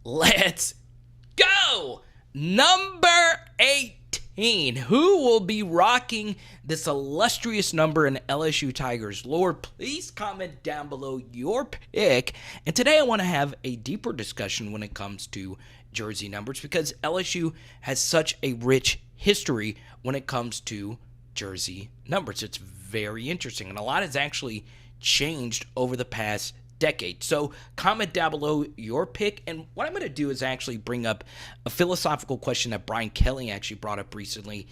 Let's go! Number 18. Who will be rocking this illustrious number in LSU Tigers lore? Please comment down below your pick. And today I want to have a deeper discussion when it comes to jersey numbers because LSU has such a rich history when it comes to jersey numbers. It's very interesting, and a lot has actually changed over the past decade. So comment down below your pick, and what I'm going to do is actually bring up a philosophical question that Brian Kelly actually brought up recently.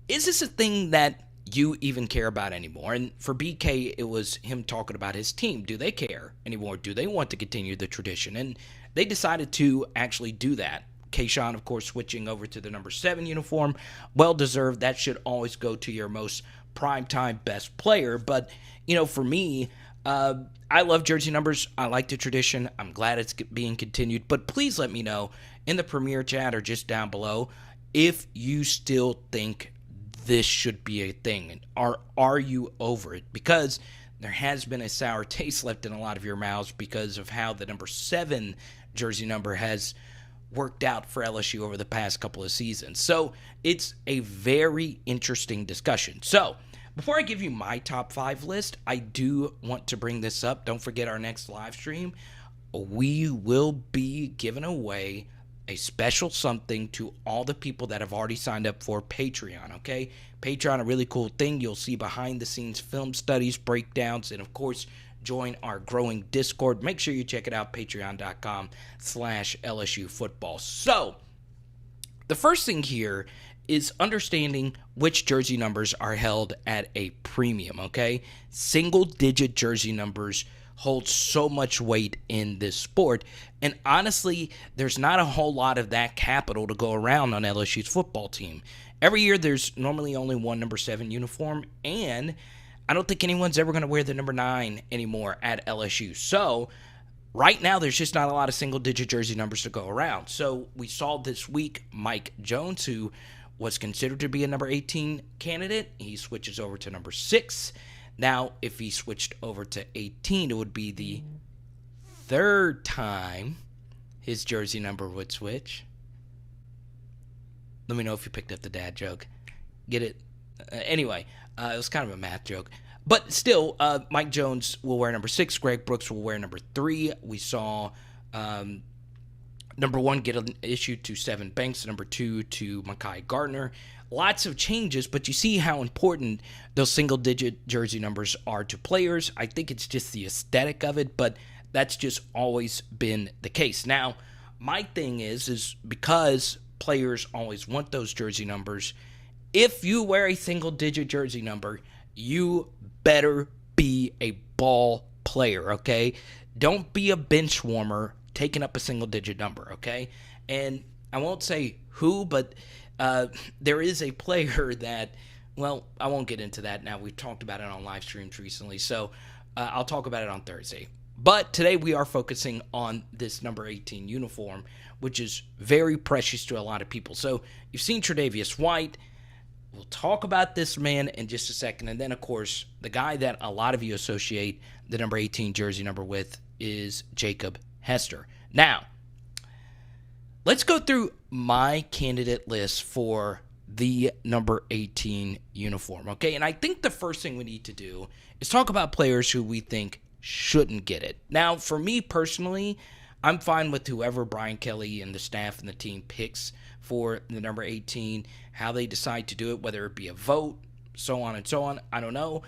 Is this a thing that you even care about anymore? And for BK, it was him talking about his team. Do they care anymore? Do they want to continue the tradition? And they decided to actually do that. Kayshawn, of course, switching over to the number 7 uniform. Well-deserved. That should always go to your most primetime best player. But, for me, I love jersey numbers. I like the tradition. I'm glad it's being continued. But please let me know in the Premier chat or just down below if you still think this should be a thing. And are you over it? Because there has been a sour taste left in a lot of your mouths because of how the number 7 jersey number has worked out for LSU over the past couple of seasons. So it's a very interesting discussion. So before I give you my top 5 list, I do want to bring this up. Don't forget our next live stream. We will be giving away a special something to all the people that have already signed up for Patreon, okay? Patreon, a really cool thing. You'll see behind-the-scenes film studies, breakdowns, and, of course, join our growing Discord. Make sure you check it out, patreon.com/LSU Football. So, the first thing here is understanding which jersey numbers are held at a premium, okay? Single-digit jersey numbers hold so much weight in this sport, and honestly, there's not a whole lot of that capital to go around on LSU's football team. Every year, there's normally only one number 7 uniform, and I don't think anyone's ever going to wear the number 9 anymore at LSU. So right now, there's just not a lot of single-digit jersey numbers to go around. So we saw this week Mike Jones, who was considered to be a number 18 candidate. He switches over to number 6. Now, if he switched over to 18, it would be the 3rd time his jersey number would switch. Let me know if you picked up the dad joke. Get it? Anyway, it was kind of a math joke. But still, Mike Jones will wear number 6. Greg Brooks will wear number 3. We saw number 1 get issued to Sevyn Banks, number 2 to Mekhi Gardner. Lots of changes, but you see how important those single-digit jersey numbers are to players. I think it's just the aesthetic of it, but that's just always been the case. Now, my thing is because players always want those jersey numbers, if you wear a single-digit jersey number, you better be a ball player, okay? Don't be a bench warmer taking up a single-digit number, okay? And I won't say who, but there is a player that, well, I won't get into that now. We've talked about it on live streams recently, so I'll talk about it on Thursday. But today we are focusing on this number 18 uniform, which is very precious to a lot of people. So you've seen Tre'Davious White. We'll talk about this man in just a second. And then, of course, the guy that a lot of you associate the number 18 jersey number with is Jacob Hester. Now, let's go through my candidate list for the number 18 uniform, okay? And I think the first thing we need to do is talk about players who we think shouldn't get it. Now, for me personally, I'm fine with whoever Brian Kelly and the staff and the team picks for the number 18, how they decide to do it, whether it be a vote, so on and so on. I don't know.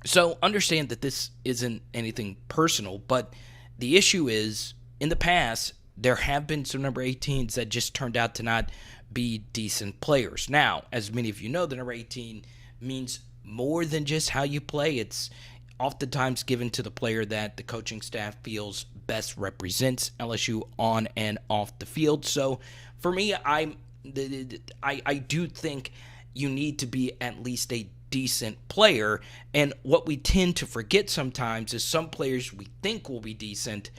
So understand that this isn't anything personal, but the issue is, in the past, there have been some number 18s that just turned out to not be decent players. Now, as many of you know, the number 18 means more than just how you play. It's oftentimes given to the player that the coaching staff feels best represents LSU on and off the field. So for me, I do think you need to be at least a decent player. And what we tend to forget sometimes is some players we think will be decent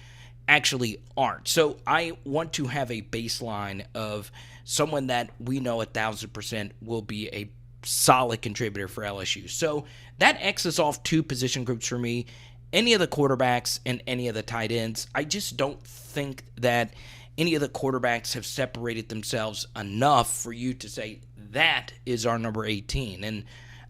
actually aren't. So I want to have a baseline of someone that we know 1,000% will be a solid contributor for LSU. So that X's off 2 position groups for me. any of the quarterbacks and any of the tight ends. I just don't think that any of the quarterbacks have separated themselves enough for you to say that is our number 18. And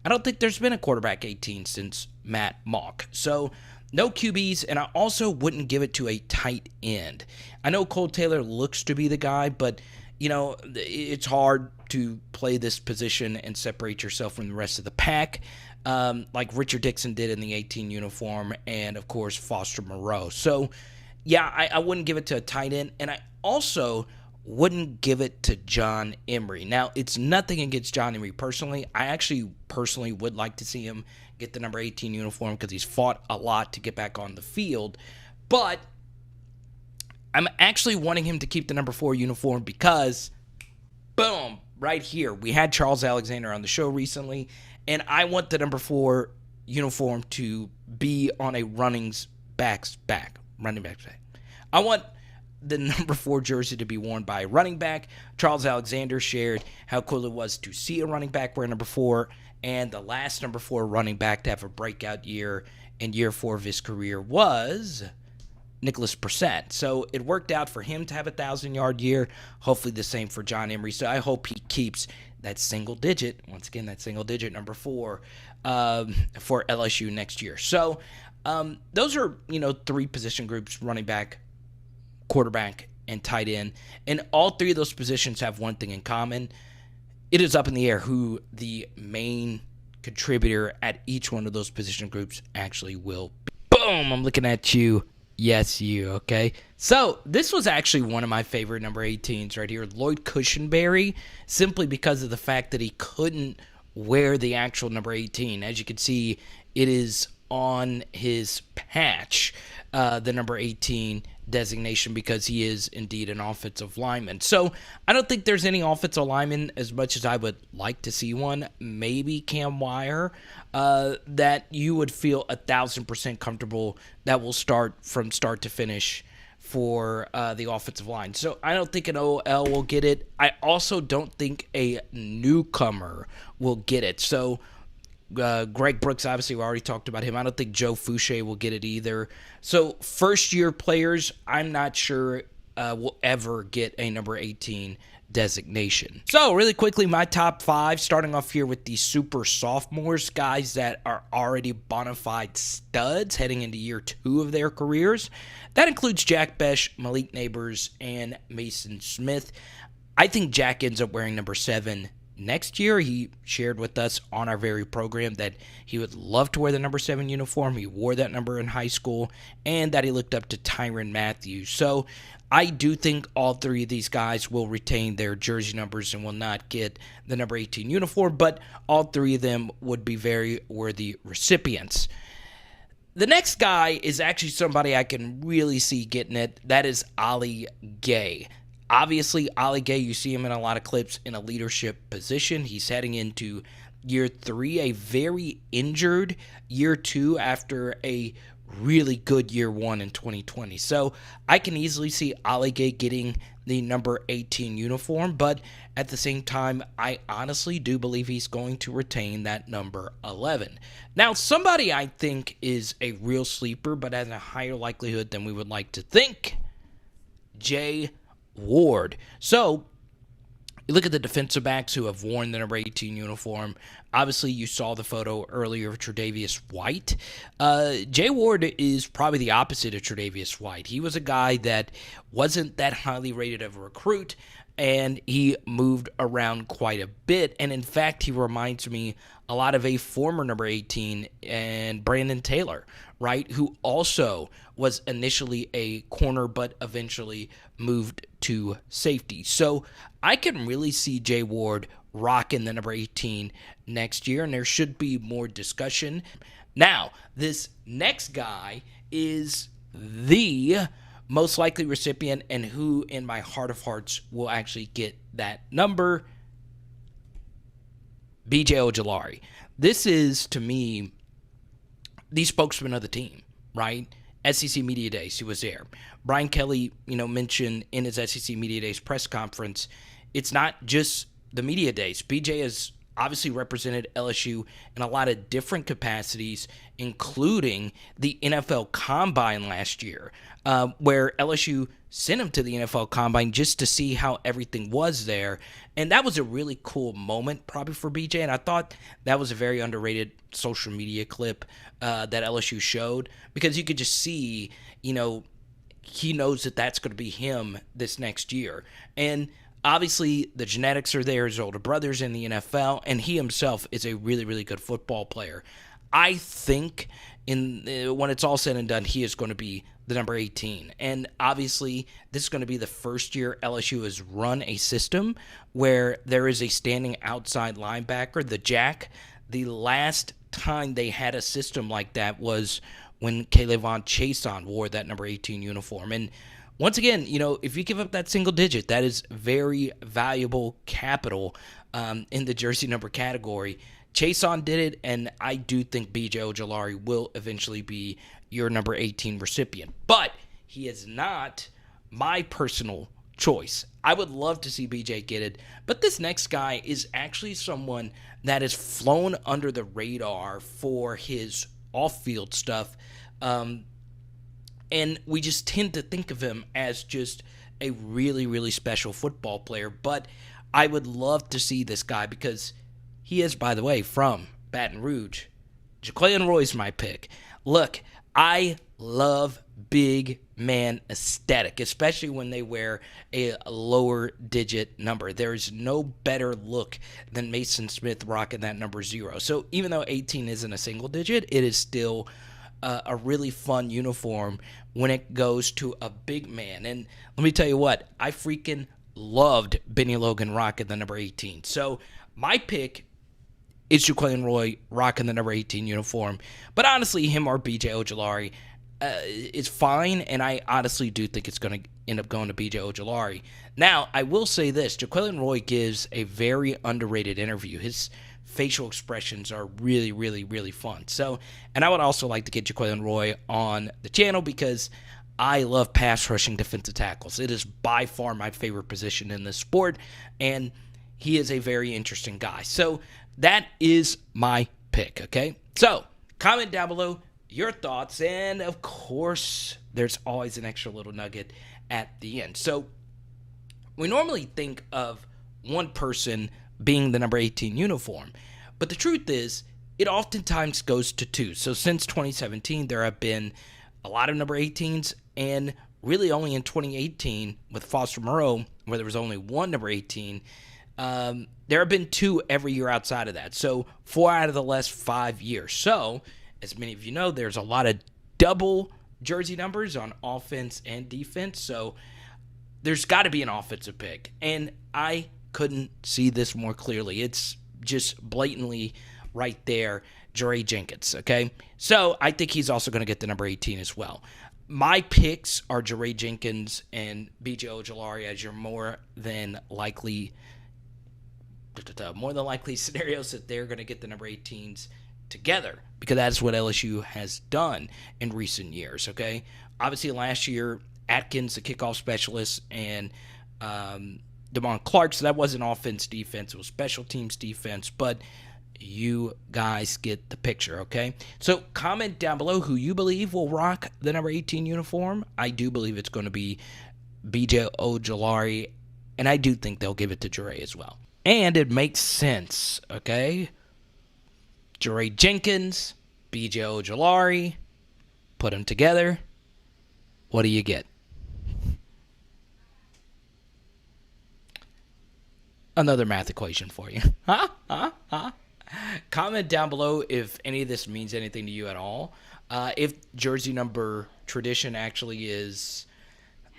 I don't think there's been a quarterback 18 since Matt Mock. So no QBs, and I also wouldn't give it to a tight end. I know Cole Taylor looks to be the guy, but it's hard to play this position and separate yourself from the rest of the pack, like Richard Dixon did in the 18 uniform, and of course Foster Moreau. So yeah, I wouldn't give it to a tight end, and I also wouldn't give it to John Emery. Now, it's nothing against John Emery personally. I actually personally would like to see him get the number 18 uniform because he's fought a lot to get back on the field. But I'm actually wanting him to keep the number 4 uniform because, boom, right here. We had Charles Alexander on the show recently, and I want the number 4 uniform to be on a running back's back. I want the number 4 jersey to be worn by a running back. Charles Alexander shared how cool it was to see a running back wear number 4, and the last number 4 running back to have a breakout year in year 4 of his career was Nicholas Brissett. So it worked out for him to have a 1,000-yard year. Hopefully the same for John Emery. So I hope he keeps that single digit, once again, that single digit number 4 for LSU next year. So those are, 3 position groups: running back, quarterback, and tight end. And all 3 of those positions have one thing in common. It is up in the air who the main contributor at each one of those position groups actually will be. Boom! I'm looking at you. Yes, you, okay? So, this was actually one of my favorite number 18s right here. Lloyd Cushenberry, simply because of the fact that he couldn't wear the actual number 18. As you can see, it is on his patch, the number 18 designation, because he is indeed an offensive lineman. So I don't think there's any offensive lineman, as much as I would like to see one, maybe Cam Wire, that you would feel 1,000% comfortable that will start from start to finish for the offensive line. So I don't think an OL will get it. I also don't think a newcomer will get it. So Greg Brooks, obviously, we already talked about him. I don't think Joe Fouché will get it either. So first-year players, I'm not sure will ever get a number 18 designation. So really quickly, my top 5, starting off here with the super sophomores, guys that are already bona fide studs heading into year 2 of their careers. That includes Jack Bech, Malik Neighbors, and Mason Smith. I think Jack ends up wearing number 7 next year. He shared with us on our very program that he would love to wear the number 7 uniform. He wore that number in high school, and that he looked up to Tyrann Matthews. So I do think all 3 of these guys will retain their jersey numbers and will not get the number 18 uniform, but all 3 of them would be very worthy recipients. The next guy is actually somebody I can really see getting it. That is Ali Gay. Obviously, Ali Gay, you see him in a lot of clips in a leadership position. He's heading into year 3, a very injured year 2 after a really good year 1 in 2020. So I can easily see Ali Gay getting the number 18 uniform, but at the same time, I honestly do believe he's going to retain that number 11. Now, somebody I think is a real sleeper, but has a higher likelihood than we would like to think, Jay Ward. So you look at the defensive backs who have worn the number 18 uniform. Obviously, you saw the photo earlier of Tre'Davious White. Jay Ward is probably the opposite of Tre'Davious White. He was a guy that wasn't that highly rated of a recruit, and he moved around quite a bit. And in fact, he reminds me a lot of a former number 18 and Brandon Taylor, right, who also was initially a corner but eventually moved to safety. So I can really see Jay Ward rocking the number 18 next year, and there should be more discussion. Now, this next guy is the most likely recipient and who, in my heart of hearts, will actually get that number, B.J. Ojulari. This is, to me, the spokesman of the team, right? SEC Media Days, he was there. Brian Kelly, mentioned in his SEC Media Days press conference, it's not just the Media Days. BJ has obviously represented LSU in a lot of different capacities, including the NFL Combine last year, where LSU sent him to the NFL Combine just to see how everything was there. And that was a really cool moment probably for BJ. And I thought that was a very underrated social media clip that LSU showed, because you could just see, he knows that that's going to be him this next year. And obviously, the genetics are there. His older brother's in the NFL, and he himself is a really, really good football player. I think when it's all said and done, he is going to be the number 18. And obviously, this is going to be the first year LSU has run a system where there is a standing outside linebacker, the jack. The last time they had a system like that was when K'Lavon Chaisson wore that number 18 uniform. And once again, if you give up that single digit, that is very valuable capital in the jersey number category. Chaisson did it, and I do think BJ Ojulari will eventually be your number 18 recipient. But he is not my personal choice. I would love to see BJ get it, but this next guy is actually someone that has flown under the radar for his off-field stuff. And we just tend to think of him as just a really, really special football player. But I would love to see this guy because he is, by the way, from Baton Rouge. Jaquelin Roy's my pick. Look, I love big man aesthetic, especially when they wear a lower digit number. There's no better look than Mason Smith rocking that number 0. So even though 18 isn't a single digit, it is still a really fun uniform when it goes to a big man. And let me tell you what, I freaking loved Benny Logan rocking the number 18. So my pick is Jaquelin Roy rocking the number 18 uniform. But honestly, him or BJ Ojulari is fine, and I honestly do think it's going to end up going to BJ Ojulari. Now, I will say this. Jaquelin Roy gives a very underrated interview. His facial expressions are really, really, really fun. So, and I would also like to get Jaquelin Roy on the channel because I love pass rushing defensive tackles. It is by far my favorite position in this sport, and he is a very interesting guy. So that is my pick, okay? So comment down below your thoughts, and of course, there's always an extra little nugget at the end. So we normally think of one person being the number 18 uniform, but the truth is it oftentimes goes to two. So since 2017, there have been a lot of number 18s, and really only in 2018 with Foster Moreau, where there was only one number 18, there have been 2 every year outside of that. So 4 out of the last 5 years. So as many of you know, there's a lot of double jersey numbers on offense and defense. So there's got to be an offensive pick, and I couldn't see this more clearly. It's just blatantly right there, Jaray Jenkins, okay? So I think he's also going to get the number 18 as well. My picks are Jaray Jenkins and BJ Ojulari as your more than likely scenarios that they're going to get the number 18s together, because that's what LSU has done in recent years, okay? Obviously last year, Atkins, the kickoff specialist, and Damon Clark, so that wasn't offense defense, it was special teams defense, but you guys get the picture, okay? So comment down below who you believe will rock the number 18 uniform. I do believe it's going to be BJ Ojulari, and I do think they'll give it to Jaray as well. And it makes sense, okay? Jaray Jenkins, BJ Ojulari, put them together. What do you get? Another math equation for you. Comment down below if any of this means anything to you at all. If jersey number tradition actually is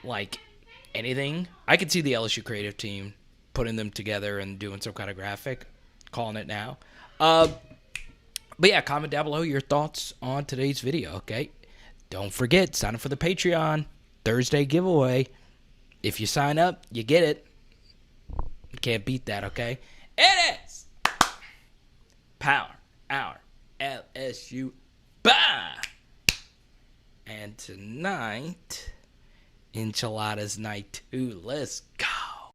like anything, I could see the LSU creative team putting them together and doing some kind of graphic, calling it now. But yeah, comment down below your thoughts on today's video, okay? Don't forget, sign up for the Patreon. Thursday giveaway. If you sign up, you get it. You can't beat that, okay? It is Power Hour LSU. Bye! And tonight, Enchiladas night 2. Let's go.